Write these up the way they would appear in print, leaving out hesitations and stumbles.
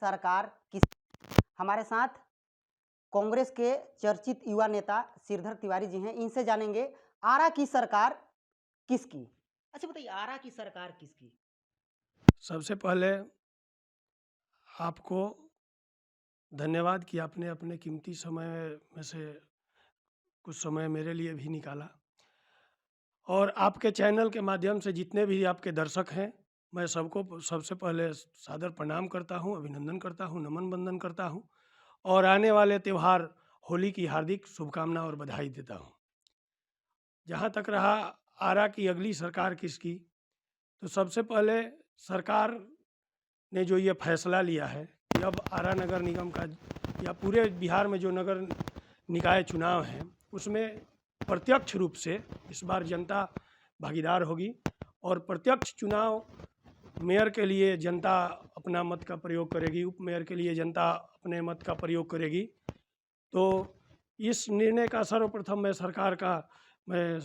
सरकार किस। हमारे साथ कांग्रेस के चर्चित युवा नेता श्रीधर तिवारी जी हैं, इनसे जानेंगे आरा की सरकार किसकी। अच्छा बताइए, आरा की सरकार किसकी? सबसे पहले आपको धन्यवाद कि आपने अपने कीमती समय में से कुछ समय मेरे लिए भी निकाला, और आपके चैनल के माध्यम से जितने भी आपके दर्शक हैं, मैं सबको सबसे पहले सादर प्रणाम करता हूं, अभिनंदन करता हूं, नमन बंदन करता हूं, और आने वाले त्यौहार होली की हार्दिक शुभकामना और बधाई देता हूं। जहां तक रहा आरा की अगली सरकार किसकी, तो सबसे पहले सरकार ने जो ये फैसला लिया है कि अब आरा नगर निगम का या पूरे बिहार में जो नगर निकाय चुनाव हैं उसमें प्रत्यक्ष रूप से इस बार जनता भागीदार होगी, और प्रत्यक्ष चुनाव मेयर के लिए जनता अपना मत का प्रयोग करेगी, उप मेयर के लिए जनता अपने मत का प्रयोग करेगी। तो इस निर्णय का सर्वप्रथम मैं सरकार का मैं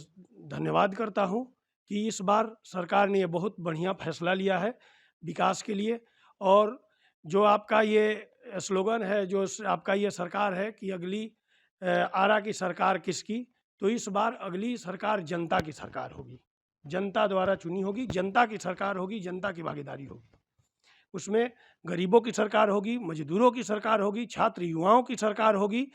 धन्यवाद करता हूं कि इस बार सरकार ने ये बहुत बढ़िया फैसला लिया है विकास के लिए। और जो आपका ये स्लोगन है, जो आपका ये सरकार है कि अगली आरा की सरकार किसकी, तो इस बार अगली सरकार जनता की सरकार होगी, जनता द्वारा चुनी होगी, जनता की सरकार होगी, जनता की भागीदारी होगी। उसमें गरीबों की सरकार होगी, मजदूरों की सरकार होगी, छात्र युवाओं की सरकार होगी,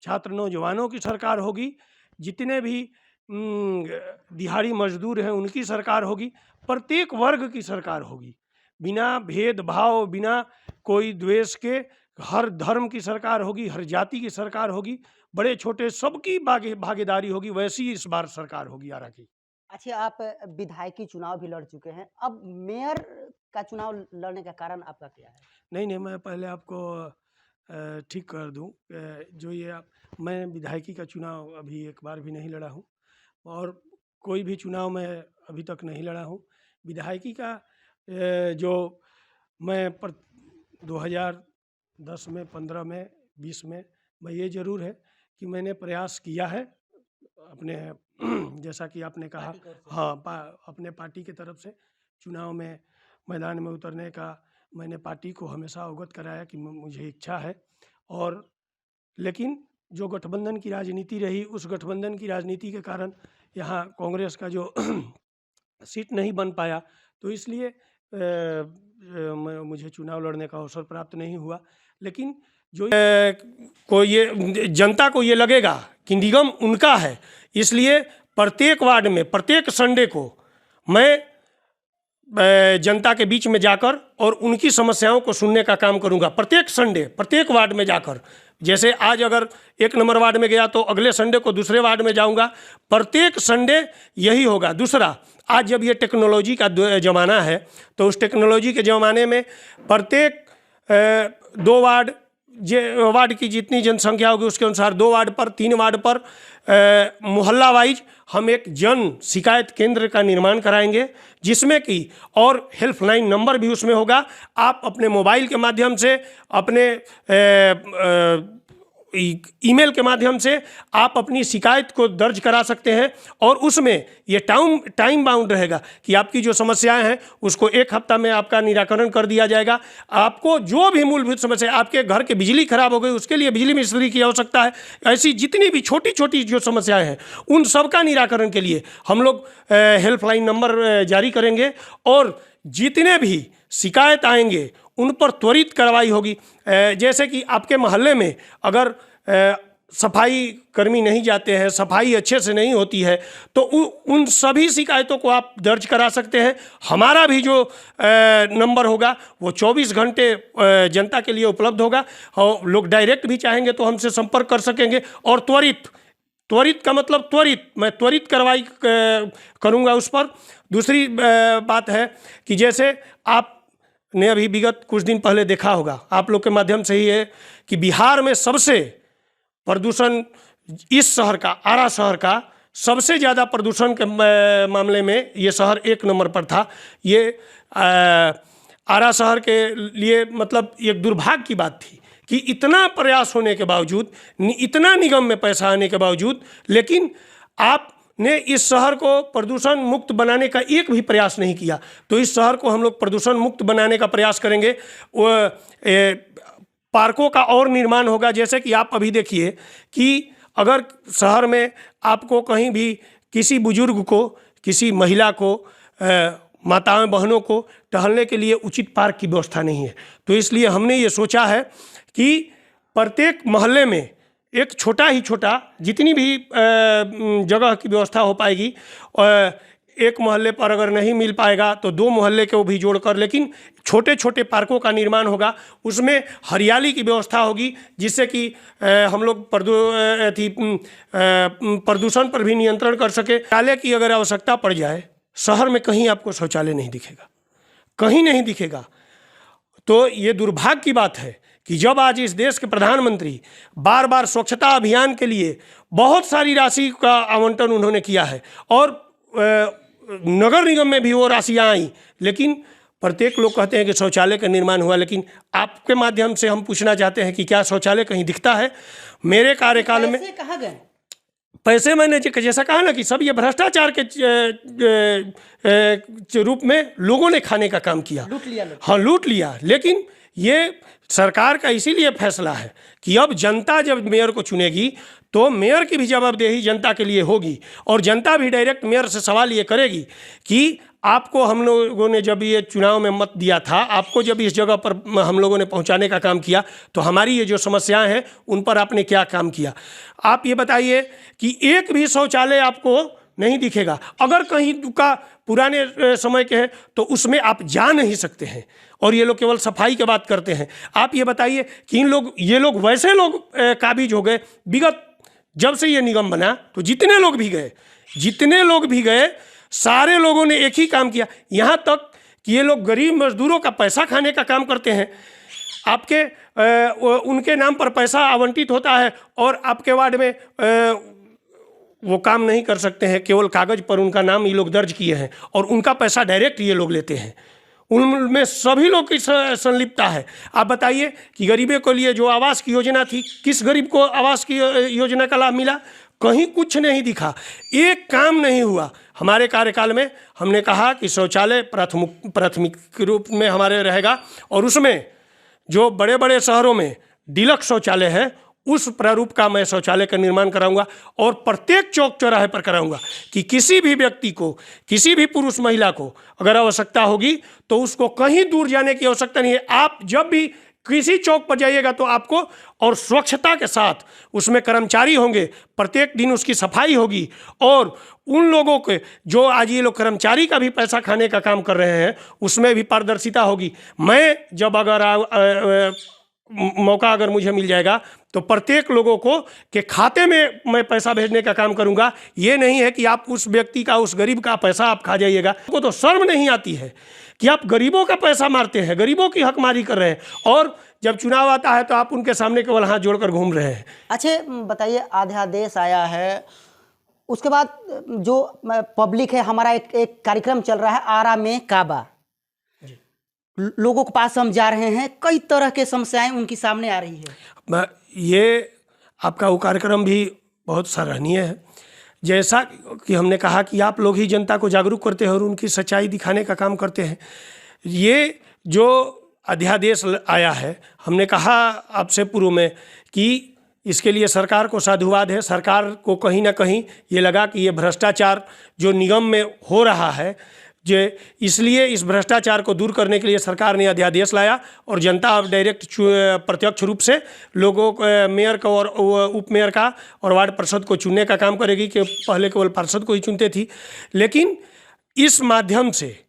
छात्र नौजवानों की सरकार होगी, जितने भी दिहाड़ी मजदूर हैं उनकी सरकार होगी, प्रत्येक वर्ग की सरकार होगी, बिना भेदभाव, बिना कोई द्वेष के हर धर्म की सरकार होगी, हर जाति की सरकार होगी, बड़े छोटे सबकी भागीदारी होगी। वैसी इस बार सरकार होगी आरा की। अच्छा, आप विधायकी चुनाव भी लड़ चुके हैं, अब मेयर का चुनाव लड़ने का कारण आपका क्या है? नहीं, मैं पहले आपको ठीक कर दूं, जो ये मैं विधायकी का चुनाव अभी एक बार भी नहीं लड़ा हूं, और कोई भी चुनाव मैं अभी तक नहीं लड़ा हूं। विधायकी का जो मैं 2010 में, 15 में, 20 में मैं ये ज़रूर है कि मैंने प्रयास किया है अपने जैसा कि आपने कहा, हाँ, अपने पार्टी की तरफ से चुनाव में मैदान में उतरने का मैंने पार्टी को हमेशा अवगत कराया कि मुझे इच्छा है। और लेकिन जो गठबंधन की राजनीति रही, उस गठबंधन की राजनीति के कारण यहाँ कांग्रेस का जो सीट नहीं बन पाया, तो इसलिए मुझे चुनाव लड़ने का अवसर प्राप्त नहीं हुआ। लेकिन जो को ये जनता को ये लगेगा कि निगम उनका है, इसलिए प्रत्येक वार्ड में प्रत्येक संडे को मैं जनता के बीच में जाकर और उनकी समस्याओं को सुनने का काम करूंगा। प्रत्येक संडे प्रत्येक वार्ड में जाकर, जैसे आज अगर 1 नंबर वार्ड में गया तो अगले संडे को दूसरे वार्ड में जाऊंगा। प्रत्येक संडे यही होगा। दूसरा, आज जब ये टेक्नोलॉजी का ज़माना है, तो उस टेक्नोलॉजी के ज़माने में प्रत्येक 2 वार्ड की जितनी जनसंख्या होगी उसके अनुसार 2 वार्ड पर, 3 वार्ड पर मोहल्ला वाइज हम एक जन शिकायत केंद्र का निर्माण कराएंगे, जिसमें कि और हेल्पलाइन नंबर भी उसमें होगा। आप अपने मोबाइल के माध्यम से, अपने ईमेल के माध्यम से आप अपनी शिकायत को दर्ज करा सकते हैं, और उसमें ये टाइम बाउंड रहेगा कि आपकी जो समस्याएं हैं उसको 1 हफ्ता में आपका निराकरण कर दिया जाएगा। आपको जो भी मूलभूत समस्या, आपके घर के बिजली खराब हो गई उसके लिए बिजली मिस्त्री की आवश्यकता है, ऐसी जितनी भी छोटी छोटी जो समस्याएं हैं उन सब का निराकरण के लिए हम लोग हेल्पलाइन नंबर जारी करेंगे, और जितने भी शिकायत आएंगे उन पर त्वरित कार्रवाई होगी। जैसे कि आपके मोहल्ले में अगर सफाई कर्मी नहीं जाते हैं, सफाई अच्छे से नहीं होती है, तो उन सभी शिकायतों को आप दर्ज करा सकते हैं। हमारा भी जो नंबर होगा वो 24 घंटे जनता के लिए उपलब्ध होगा, और लोग डायरेक्ट भी चाहेंगे तो हमसे संपर्क कर सकेंगे। और त्वरित का मतलब त्वरित, मैं त्वरित कार्रवाई करूँगा उस पर। दूसरी बात है कि जैसे आपने अभी विगत कुछ दिन पहले देखा होगा, आप लोग के माध्यम से ही है कि बिहार में सबसे प्रदूषण, इस शहर का, आरा शहर का सबसे ज़्यादा प्रदूषण के मामले में ये शहर 1 नंबर पर था। ये आरा शहर के लिए मतलब एक दुर्भाग्य की बात थी कि इतना प्रयास होने के बावजूद, इतना निगम में पैसा आने के बावजूद, लेकिन आप ने इस शहर को प्रदूषण मुक्त बनाने का एक भी प्रयास नहीं किया। तो इस शहर को हम लोग प्रदूषण मुक्त बनाने का प्रयास करेंगे। पार्कों का और निर्माण होगा। जैसे कि आप अभी देखिए कि अगर शहर में आपको कहीं भी किसी बुजुर्ग को, किसी महिला को, माताएं बहनों को टहलने के लिए उचित पार्क की व्यवस्था नहीं है। तो इसलिए हमने ये सोचा है कि प्रत्येक मोहल्ले में एक छोटा ही छोटा, जितनी भी जगह की व्यवस्था हो पाएगी, एक मोहल्ले पर अगर नहीं मिल पाएगा तो 2 मोहल्ले को भी जोड़कर, लेकिन छोटे छोटे पार्कों का निर्माण होगा। उसमें हरियाली की व्यवस्था होगी, जिससे कि हम लोग प्रदूषण पर भी नियंत्रण कर सके। शौचालय की अगर आवश्यकता पड़ जाए, शहर में कहीं आपको शौचालय नहीं दिखेगा, कहीं नहीं दिखेगा। तो ये दुर्भाग्य की बात है कि जब आज इस देश के प्रधानमंत्री बार बार स्वच्छता अभियान के लिए बहुत सारी राशि का आवंटन उन्होंने किया है और नगर निगम में भी वो राशियाँ आई, लेकिन प्रत्येक लोग कहते हैं कि शौचालय का निर्माण हुआ। लेकिन आपके माध्यम से हम पूछना चाहते हैं कि क्या शौचालय कहीं दिखता है? मेरे कार्यकाल में कहाँ गए पैसे? मैंने जैसा कहा ना कि सब ये भ्रष्टाचार के रूप में लोगों ने खाने का काम किया, लूट लिया लोग। हाँ, लूट लिया। लेकिन ये सरकार का इसीलिए फैसला है कि अब जनता जब मेयर को चुनेगी तो मेयर की भी जवाबदेही जनता के लिए होगी, और जनता भी डायरेक्ट मेयर से सवाल ये करेगी कि आपको हम लोगों ने जब ये चुनाव में मत दिया था, आपको जब इस जगह पर हम लोगों ने पहुंचाने का काम किया, तो हमारी ये जो समस्याएं हैं उन पर आपने क्या काम किया? आप ये बताइए कि एक भी शौचालय आपको नहीं दिखेगा। अगर कहीं का पुराने समय के हैं तो उसमें आप जा नहीं सकते हैं, और ये लोग केवल सफाई की बात करते हैं। आप ये बताइए कि ये लोग वैसे लोग काबिज हो गए। विगत जब से ये निगम बना तो जितने लोग भी गए सारे लोगों ने एक ही काम किया, यहाँ तक कि ये लोग गरीब मजदूरों का पैसा खाने का काम करते हैं। आपके उनके नाम पर पैसा आवंटित होता है और आपके वार्ड में वो काम नहीं कर सकते हैं, केवल कागज पर उनका नाम ये लोग दर्ज किए हैं और उनका पैसा डायरेक्ट ये लोग लेते हैं। उनमें सभी लोग की संलिप्तता है। आप बताइए कि गरीबों के लिए जो आवास की योजना थी, किस गरीब को आवास की योजना का लाभ मिला? कहीं कुछ नहीं दिखा, एक काम नहीं हुआ। हमारे कार्यकाल में हमने कहा कि शौचालय प्राथमिक रूप में हमारे रहेगा, और उसमें जो बड़े बड़े शहरों में डिलक्स शौचालय है उस प्रारूप का मैं शौचालय का निर्माण कराऊंगा, और प्रत्येक चौक चौराहे पर कराऊंगा कि किसी भी व्यक्ति को, किसी भी पुरुष महिला को अगर आवश्यकता होगी तो उसको कहीं दूर जाने की आवश्यकता नहीं है। आप जब भी किसी चौक पर जाइएगा तो आपको, और स्वच्छता के साथ उसमें कर्मचारी होंगे, प्रत्येक दिन उसकी सफाई होगी, और उन लोगों के जो आज ये लोग कर्मचारी का भी पैसा खाने का काम कर रहे हैं उसमें भी पारदर्शिता होगी। मैं जब अगर मौका अगर मुझे मिल जाएगा तो प्रत्येक लोगों को के खाते में मैं पैसा भेजने का काम करूंगा। ये नहीं है कि आप उस व्यक्ति का, उस गरीब का पैसा आप खा जाइएगा। आपको तो शर्म नहीं आती है कि आप गरीबों का पैसा मारते हैं, गरीबों की हकमारी कर रहे हैं, और जब चुनाव आता है तो आप उनके सामने केवल हाथ जोड़कर घूम रहे हैं। अच्छा बताइए, अध्यादेश आया है, उसके बाद जो पब्लिक है, हमारा एक कार्यक्रम चल रहा है आरा में काबा, लोगों के पास हम जा रहे हैं, कई तरह के समस्याएं उनकी सामने आ रही है। ये आपका वो कार्यक्रम भी बहुत सराहनीय है। जैसा कि हमने कहा कि आप लोग ही जनता को जागरूक करते हैं और उनकी सच्चाई दिखाने का काम करते हैं। ये जो अध्यादेश आया है, हमने कहा आपसे पूर्व में कि इसके लिए सरकार को साधुवाद है। सरकार को कहीं ना कहीं ये लगा कि ये भ्रष्टाचार जो निगम में हो रहा है, इसलिए इस भ्रष्टाचार को दूर करने के लिए सरकार ने अध्यादेश लाया, और जनता अब डायरेक्ट प्रत्यक्ष रूप से लोगों को, मेयर को और उप मेयर का और वार्ड पार्षद को चुनने का काम करेगी, कि पहले केवल पार्षद को ही चुनते थी। लेकिन इस माध्यम से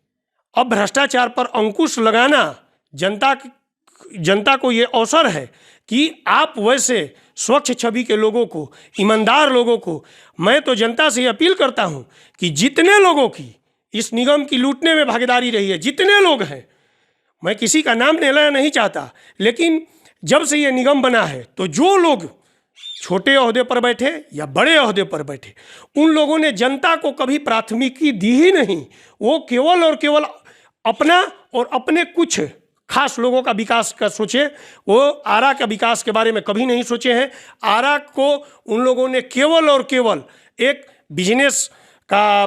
अब भ्रष्टाचार पर अंकुश लगाना जनता को ये अवसर है कि आप वैसे स्वच्छ छवि के लोगों को, ईमानदार लोगों को, मैं तो जनता से अपील करता हूँ कि जितने लोगों की इस निगम की लूटने में भागीदारी रही है, जितने लोग हैं, मैं किसी का नाम लेना नहीं चाहता, लेकिन जब से ये निगम बना है तो जो लोग छोटे ओहदे पर बैठे या बड़े ओहदे पर बैठे, उन लोगों ने जनता को कभी प्राथमिकता दी ही नहीं। वो केवल और केवल अपना और अपने कुछ खास लोगों का विकास का सोचे, वो आरा का विकास के बारे में कभी नहीं सोचे हैं। आरा को उन लोगों ने केवल और केवल एक बिजनेस का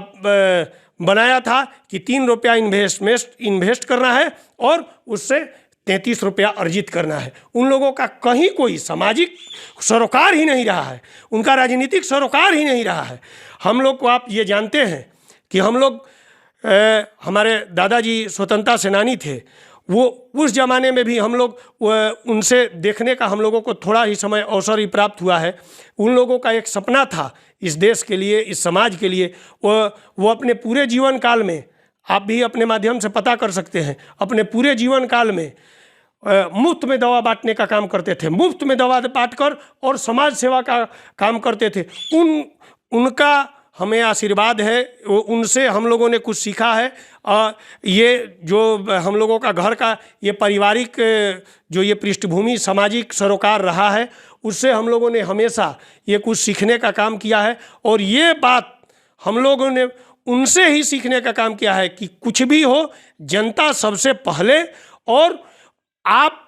बनाया था कि 3 रुपया इन्वेस्ट करना है और उससे 33 रुपया अर्जित करना है। उन लोगों का कहीं कोई सामाजिक सरोकार ही नहीं रहा है, उनका राजनीतिक सरोकार ही नहीं रहा है। हम लोग को आप ये जानते हैं कि हम लोग हमारे दादाजी स्वतंत्रता सेनानी थे, वो उस ज़माने में भी हम लोग उनसे देखने का हम लोगों को थोड़ा ही समय अवसर ही प्राप्त हुआ है। उन लोगों का एक सपना था इस देश के लिए, इस समाज के लिए। वो अपने पूरे जीवन काल में, आप भी अपने माध्यम से पता कर सकते हैं, अपने पूरे जीवन काल में मुफ्त में दवा बांटने का काम करते थे, मुफ्त में दवा बांटकर और समाज सेवा का काम करते थे। उनका हमें आशीर्वाद है, उनसे हम लोगों ने कुछ सीखा है। ये जो हम लोगों का घर का ये पारिवारिक जो ये पृष्ठभूमि सामाजिक सरोकार रहा है, उससे हम लोगों ने हमेशा ये कुछ सीखने का काम किया है। और ये बात हम लोगों ने उनसे ही सीखने का काम किया है कि कुछ भी हो, जनता सबसे पहले। और आप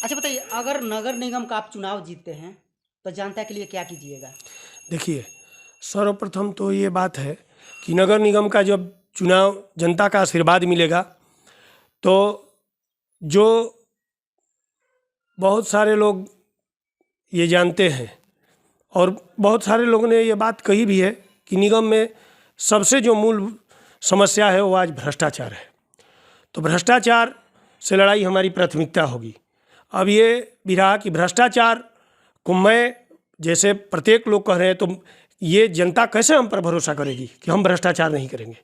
अच्छा बताइए, अगर नगर निगम का आप चुनाव जीतते हैं तो जनता के लिए क्या कीजिएगा? देखिए, सर्वप्रथम तो ये बात है कि नगर निगम का जब चुनाव जनता का आशीर्वाद मिलेगा तो जो बहुत सारे लोग ये जानते हैं और बहुत सारे लोगों ने ये बात कही भी है कि निगम में सबसे जो मूल समस्या है वो आज भ्रष्टाचार है। तो भ्रष्टाचार से लड़ाई हमारी प्राथमिकता होगी। अब ये भी रहा कि भ्रष्टाचार को मैं, जैसे प्रत्येक लोग कह रहे हैं, तो ये जनता कैसे हम पर भरोसा करेगी कि हम भ्रष्टाचार नहीं करेंगे।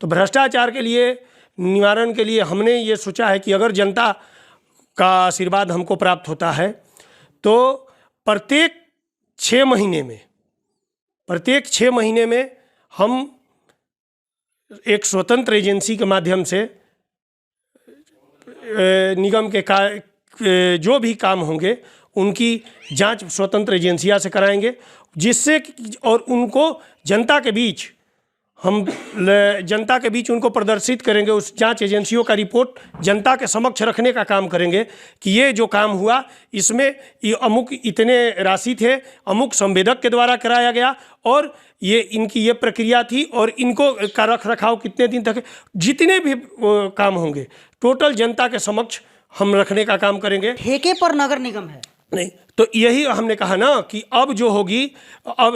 तो भ्रष्टाचार के लिए निवारण के लिए हमने ये सोचा है कि अगर जनता का आशीर्वाद हमको प्राप्त होता है तो प्रत्येक 6 महीने में हम एक स्वतंत्र एजेंसी के माध्यम से निगम के जो भी काम होंगे उनकी जांच स्वतंत्र एजेंसियों से कराएंगे, जिससे और उनको जनता के बीच उनको प्रदर्शित करेंगे। उस जांच एजेंसियों का रिपोर्ट जनता के समक्ष रखने का काम करेंगे कि ये जो काम हुआ इसमें ये अमुक इतने राशि थे, अमुक संवेदक के द्वारा कराया गया और ये इनकी ये प्रक्रिया थी और इनको का रख रखाव कितने दिन तक, जितने भी काम होंगे टोटल जनता के समक्ष हम रखने का काम करेंगे। ठेके पर नगर निगम है नहीं, तो यही हमने कहा ना कि अब जो होगी, अब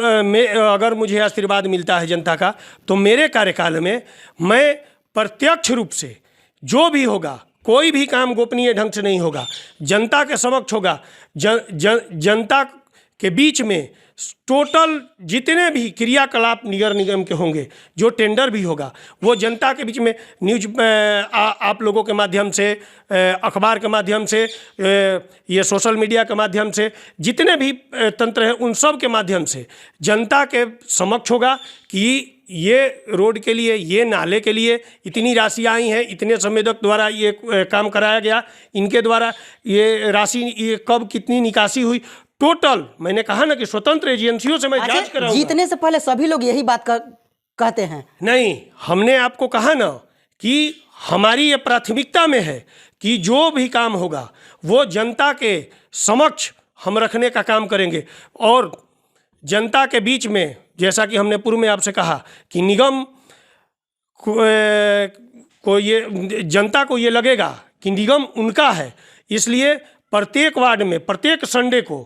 अगर मुझे आशीर्वाद मिलता है जनता का तो मेरे कार्यकाल में मैं प्रत्यक्ष रूप से जो भी होगा, कोई भी काम गोपनीय ढंग से नहीं होगा, जनता के समक्ष होगा। जनता के बीच में टोटल जितने भी क्रियाकलाप नगर निगम के होंगे, जो टेंडर भी होगा, वो जनता के बीच में न्यूज आप लोगों के माध्यम से, अखबार के माध्यम से, ये सोशल मीडिया के माध्यम से, जितने भी तंत्र हैं उन सब के माध्यम से जनता के समक्ष होगा कि ये रोड के लिए, ये नाले के लिए इतनी राशि आई हैं, इतने संवेदक द्वारा ये काम कराया गया, इनके द्वारा ये राशि ये कब कितनी निकासी हुई, टोटल। मैंने कहा ना कि स्वतंत्र एजेंसियों से मैं जांच कराऊंगा। जीतने से पहले सभी लोग यही बात कहते हैं। नहीं, हमने आपको कहा ना कि हमारी ये प्राथमिकता में है कि जो भी काम होगा वो जनता के समक्ष हम रखने का काम करेंगे। और जनता के बीच में, जैसा कि हमने पूर्व में आपसे कहा कि निगम को ये जनता को ये लगेगा कि निगम उनका है, इसलिए प्रत्येक वार्ड में प्रत्येक संडे को